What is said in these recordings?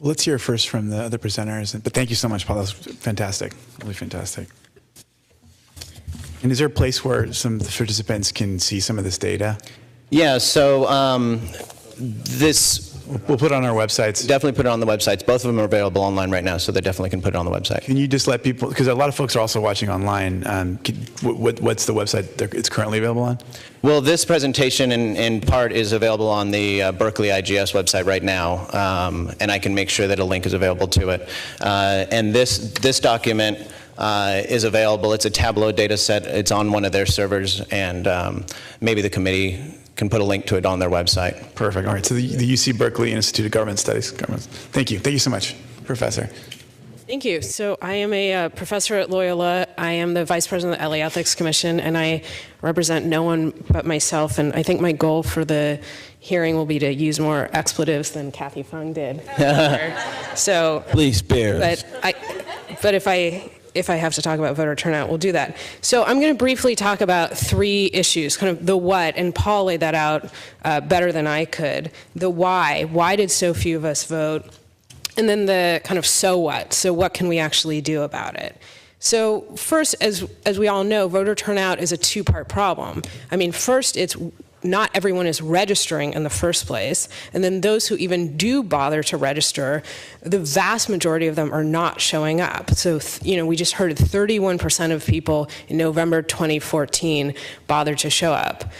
Well, let's hear first from the other presenters. But thank you so much, Paul. That was fantastic, really fantastic. And is there a place where some of the participants can see some of this data? Yeah, so We'll put it on our websites. Definitely put it on the websites. Both of them are available online right now, so they definitely can put it on the website. Can you just let people, because a lot of folks are also watching online, what's the website that it's currently available on? Well, this presentation in part is available on the Berkeley IGS website right now, and I can make sure that a link is available to it. And this document is available. It's a Tableau data set. It's on one of their servers, and maybe the committee can put a link to it on their website. Perfect. All right. So the UC Berkeley Institute of Government Studies. Thank you. Thank you so much, Professor. Thank you. So I am a professor at Loyola. I am the vice president of the LA Ethics Commission, and I represent no one but myself. And I think my goal for the hearing will be to use more expletives than Kathy Fung did. So please spare us. But if I have to talk about voter turnout, we'll do that. So I'm going to briefly talk about three issues, kind of the what, and Paul laid that out better than I could. The why did so few of us vote? And then the kind of so what can we actually do about it? So first, as we all know, voter turnout is a two-part problem. I mean, first, it's not everyone is registering in the first place, and then those who even do bother to register, the vast majority of them are not showing up. So, we just heard 31% of people in November 2014 bothered to show up.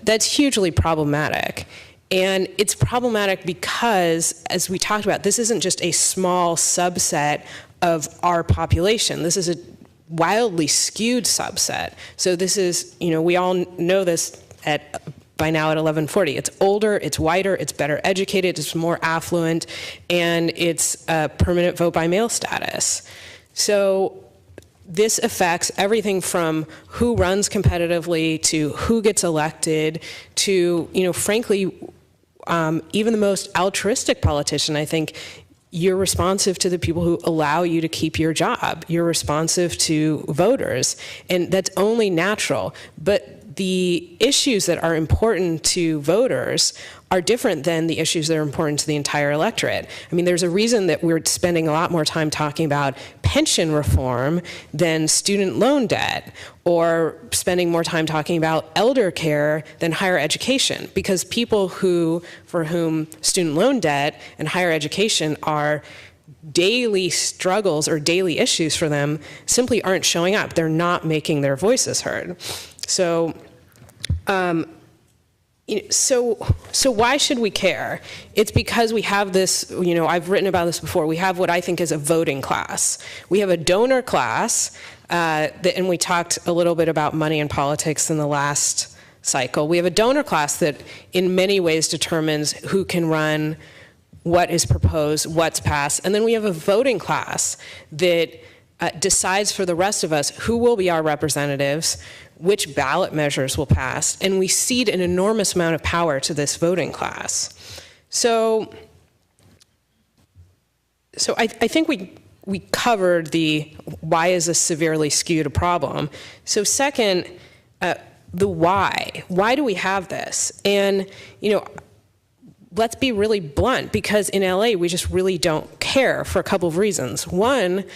That's hugely problematic. And it's problematic because, as we talked about, this isn't just a small subset of our population. This is a wildly skewed subset. So this is, we all know this by now at 1140. It's older, it's whiter, it's better educated, it's more affluent, and it's permanent vote by mail status. So this affects everything from who runs competitively to who gets elected to, frankly, even the most altruistic politician, I think, you're responsive to the people who allow you to keep your job. You're responsive to voters, and that's only natural. But the issues that are important to voters are different than the issues that are important to the entire electorate. I mean, there's a reason that we're spending a lot more time talking about pension reform than student loan debt, or spending more time talking about elder care than higher education, because people for whom student loan debt and higher education are daily struggles or daily issues for them simply aren't showing up. They're not making their voices heard. So why should we care? It's because we have this, I've written about this before, we have what I think is a voting class. We have a donor class, and we talked a little bit about money and politics in the last cycle. We have a donor class that in many ways determines who can run, what is proposed, what's passed, and then we have a voting class that decides for the rest of us who will be our representatives, which ballot measures will pass, and we cede an enormous amount of power to this voting class. So I think we covered the why is this severely skewed a problem. So second, the why. Why do we have this? And let's be really blunt, because in LA we just really don't care for a couple of reasons. One,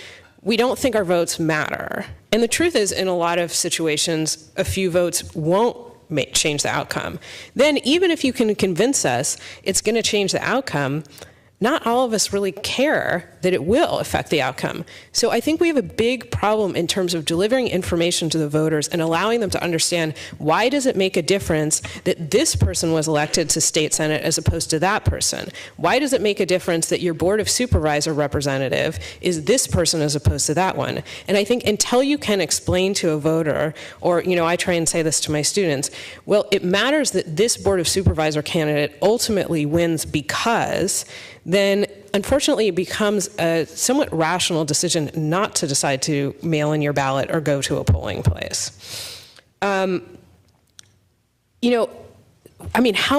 we don't think our votes matter. And the truth is, in a lot of situations, a few votes won't change the outcome. Then even if you can convince us it's going to change the outcome, not all of us really care that it will affect the outcome. So I think we have a big problem in terms of delivering information to the voters and allowing them to understand, why does it make a difference that this person was elected to state senate as opposed to that person? Why does it make a difference that your board of supervisor representative is this person as opposed to that one? And I think until you can explain to a voter, or I try and say this to my students, well, it matters that this board of supervisor candidate ultimately wins because, then unfortunately it becomes a somewhat rational decision not to decide to mail in your ballot or go to a polling place. How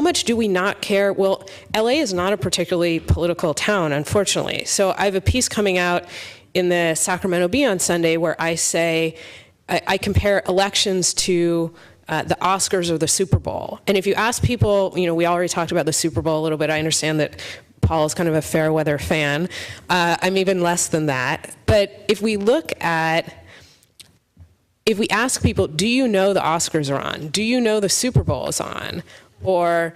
much do we not care? Well, LA is not a particularly political town, unfortunately. So I have a piece coming out in the Sacramento Bee on Sunday where I say, I compare elections to the Oscars or the Super Bowl. And if you ask people, we already talked about the Super Bowl a little bit. I understand that Paul's kind of a fair weather fan. I'm even less than that. But if we ask people, do you know the Oscars are on? Do you know the Super Bowl is on? Or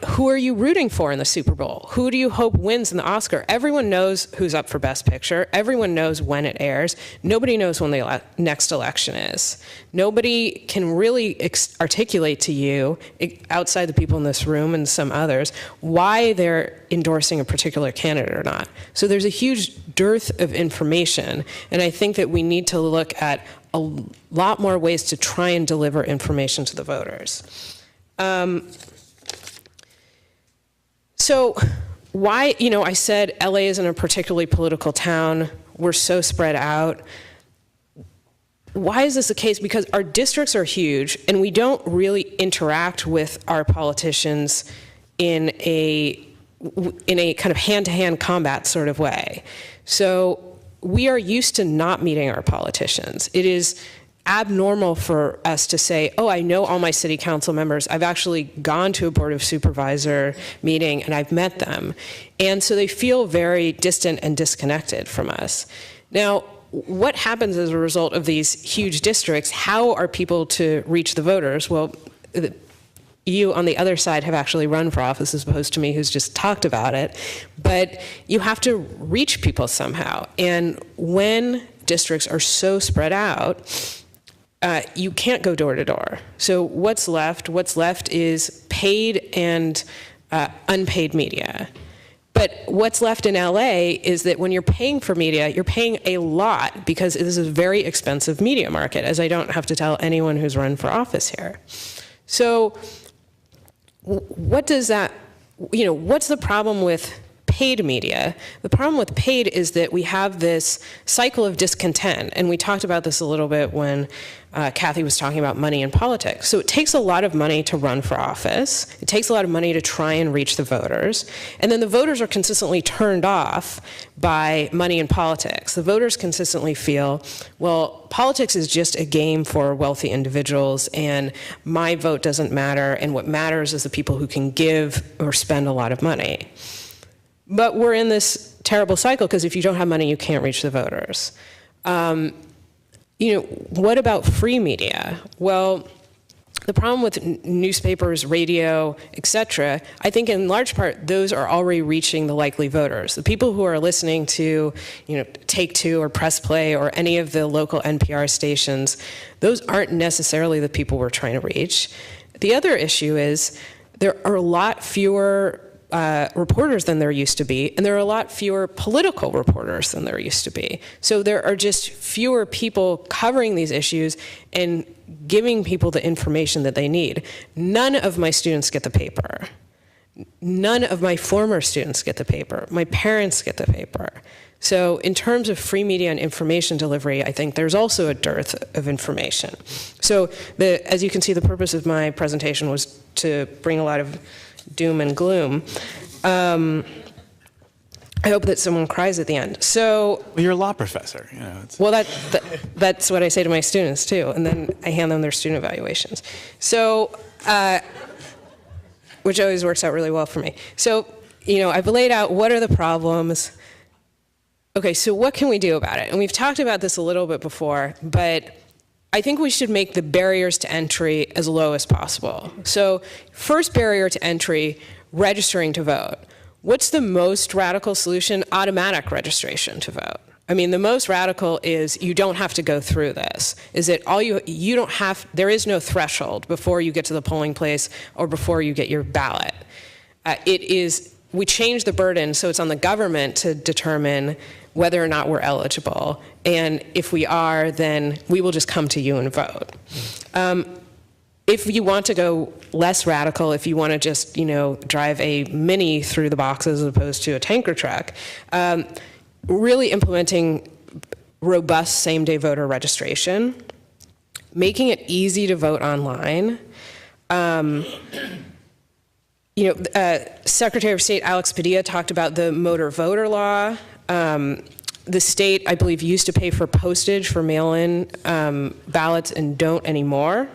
who are you rooting for in the Super Bowl? Who do you hope wins in the Oscar? Everyone knows who's up for Best Picture. Everyone knows when it airs. Nobody knows when the next election is. Nobody can really articulate to you, outside the people in this room and some others, why they're endorsing a particular candidate or not. So there's a huge dearth of information, and I think that we need to look at a lot more ways to try and deliver information to the voters. So why, I said LA isn't a particularly political town. We're so spread out. Why is this the case? Because our districts are huge, and we don't really interact with our politicians in a kind of hand-to-hand combat sort of way. So we are used to not meeting our politicians. It is abnormal for us to say, oh, I know all my city council members. I've actually gone to a board of supervisor meeting and I've met them. And so they feel very distant and disconnected from us. Now, what happens as a result of these huge districts? How are people to reach the voters? Well, you on the other side have actually run for office as opposed to me who's just talked about it. But you have to reach people somehow. And when districts are so spread out, you can't go door to door. So what's left? What's left is paid and unpaid media. But what's left in LA is that when you're paying for media, you're paying a lot because this is a very expensive media market, as I don't have to tell anyone who's run for office here. So what does that, what's the problem with paid media? The problem with paid is that we have this cycle of discontent, and we talked about this a little bit when Kathy was talking about money in politics. So it takes a lot of money to run for office. It takes a lot of money to try and reach the voters. And then the voters are consistently turned off by money in politics. The voters consistently feel, well, politics is just a game for wealthy individuals, and my vote doesn't matter, and what matters is the people who can give or spend a lot of money. But we're in this terrible cycle because if you don't have money, you can't reach the voters. What about free media? Well, the problem with newspapers, radio, et cetera, I think in large part, those are already reaching the likely voters. The people who are listening to, Take Two or Press Play or any of the local NPR stations, those aren't necessarily the people we're trying to reach. The other issue is there are a lot fewer reporters than there used to be, and there are a lot fewer political reporters than there used to be. So there are just fewer people covering these issues and giving people the information that they need. None of my students get the paper. None of my former students get the paper. My parents get the paper. So in terms of free media and information delivery, I think there's also a dearth of information. So as you can see, the purpose of my presentation was to bring a lot of doom and gloom. I hope that someone cries at the end. So, well, you're a law professor. Well, that's what I say to my students too, and then I hand them their student evaluations. So, which always works out really well for me. So, I've laid out what are the problems. Okay, so what can we do about it? And we've talked about this a little bit before, but I think we should make the barriers to entry as low as possible. So first barrier to entry, registering to vote. What's the most radical solution? Automatic registration to vote. I mean, the most radical is you don't have to go through this. Is that all you don't have, there is no threshold before you get to the polling place or before you get your ballot. We change the burden so it's on the government to determine whether or not we're eligible. And if we are, then we will just come to you and vote. If you want to go less radical, if you want to just, drive a Mini through the boxes as opposed to a tanker truck, really implementing robust same-day voter registration, making it easy to vote online. Secretary of State Alex Padilla talked about the motor voter law. The state, I believe, used to pay for postage for mail-in ballots and don't anymore.